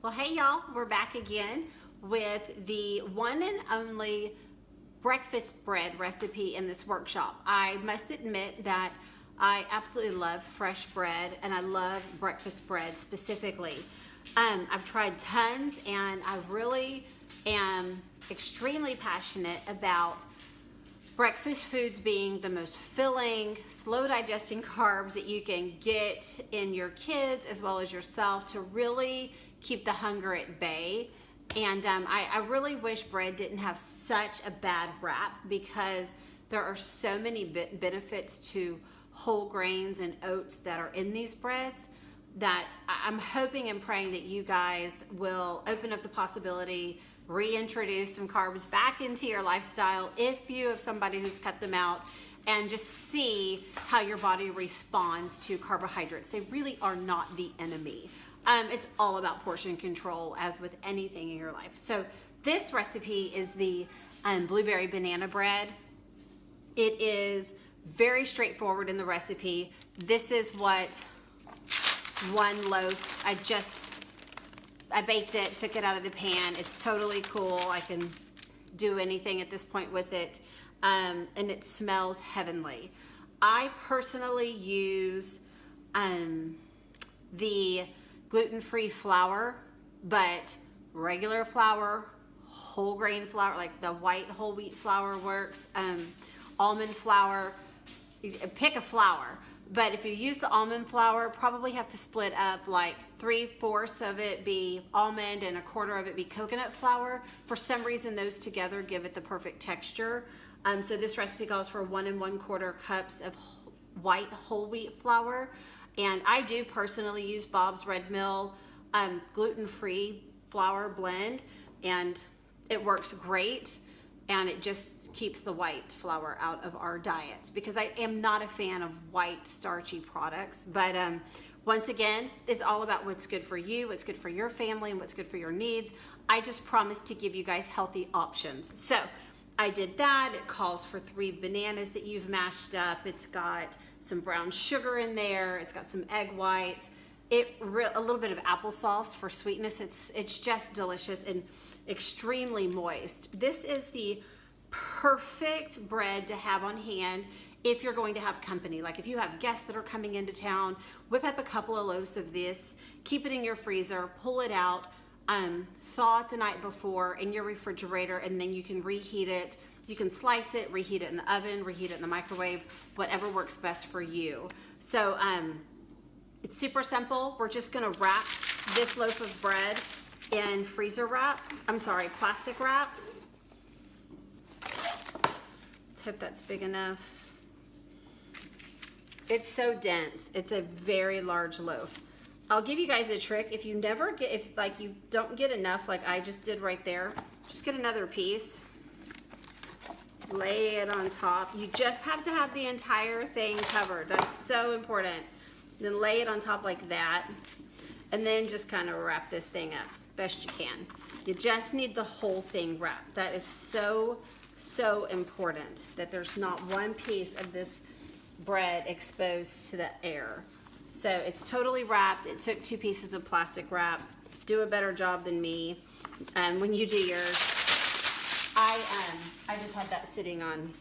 Well, hey y'all, we're back again with the one and only breakfast bread recipe in this workshop. I must admit that I absolutely love fresh bread and I love breakfast bread specifically. I've tried tons and I really am extremely passionate about breakfast foods being the most filling, slow digesting carbs that you can get in your kids as well as yourself to really keep the hunger at bay. And I really wish bread didn't have such a bad rap because there are so many benefits to whole grains and oats that are in these breads that I'm hoping and praying that you guys will open up the possibility, reintroduce some carbs back into your lifestyle if you have somebody who's cut them out, and just see how your body responds to carbohydrates. They really are not the enemy. It's all about portion control, as with anything in your life. So this recipe is the blueberry banana bread. It is very straightforward in the recipe. This is what one loaf, I baked it, took it out of the pan. It's totally cool. I can do anything at this point with it. And it smells heavenly. I personally use the gluten-free flour, but regular flour, whole grain flour, like the white whole wheat flour works, almond flour. Pick a flour. But if you use the almond flour, probably have to split up like 3/4 of it be almond and 1/4 of it be coconut flour. For some reason, those together give it the perfect texture. So this recipe calls for 1 1/4 cups of white whole wheat flour. And I do personally use Bob's Red Mill gluten-free flour blend, and it works great. And it just keeps the white flour out of our diets because I am not a fan of white starchy products. But once again, it's all about what's good for you, what's good for your family, and what's good for your needs. I just promise to give you guys healthy options. So I did that. It calls for 3 bananas that you've mashed up. It's got some brown sugar in there. It's got some egg whites. A little bit of applesauce for sweetness. It's just delicious and extremely moist. This is the perfect bread to have on hand if you're going to have company. Like if you have guests that are coming into town, whip up a couple of loaves of this, keep it in your freezer, pull it out, thaw it the night before in your refrigerator, and then you can reheat it. You can slice it, reheat it in the oven, reheat it in the microwave, whatever works best for you. So it's super simple. We're just gonna wrap this loaf of bread in plastic wrap. Let's hope that's big enough. It's so dense. It's a very large loaf. I'll give you guys a trick. If you don't get enough like I just did right there, just get another piece. Lay it on top. You just have to have the entire thing covered. That's so important. Then lay it on top like that. And then just kind of wrap this thing up best you can. You just need the whole thing wrapped. That is so important that there's not one piece of this bread exposed to the air. So it's totally wrapped. It took 2 pieces of plastic wrap. Do a better job than me when you do yours. I just had that sitting on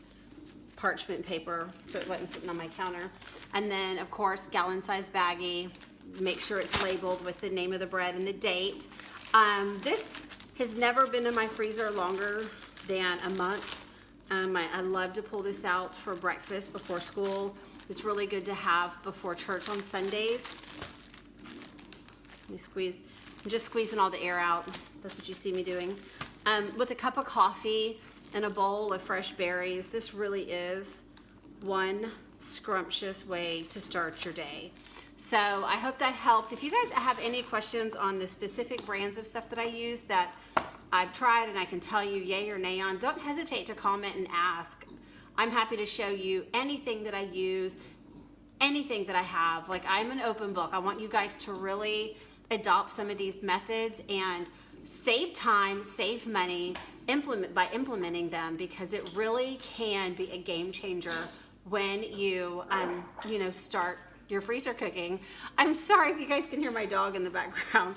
parchment paper so it wasn't sitting on my counter. And then of course gallon-sized baggie. Make sure it's labeled with the name of the bread and the date. This has never been in my freezer longer than a month. I love to pull this out for breakfast before school. It's really good to have before church on Sundays. Let me squeeze. I'm just squeezing all the air out. That's what you see me doing. With a cup of coffee and a bowl of fresh berries, this really is one scrumptious way to start your day. So I hope that helped. If you guys have any questions on the specific brands of stuff that I use that I've tried and I can tell you yay or nay on, don't hesitate to comment and ask. I'm happy to show you anything that I use, anything that I have. Like, I'm an open book. I want you guys to really adopt some of these methods and save time, save money, by implementing them, because it really can be a game changer when you start your freezer cooking. I'm sorry if you guys can hear my dog in the background.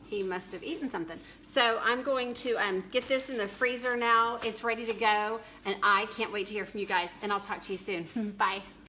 He must have eaten something. So I'm going to get this in the freezer now. It's ready to go, and I can't wait to hear from you guys, and I'll talk to you soon. Bye.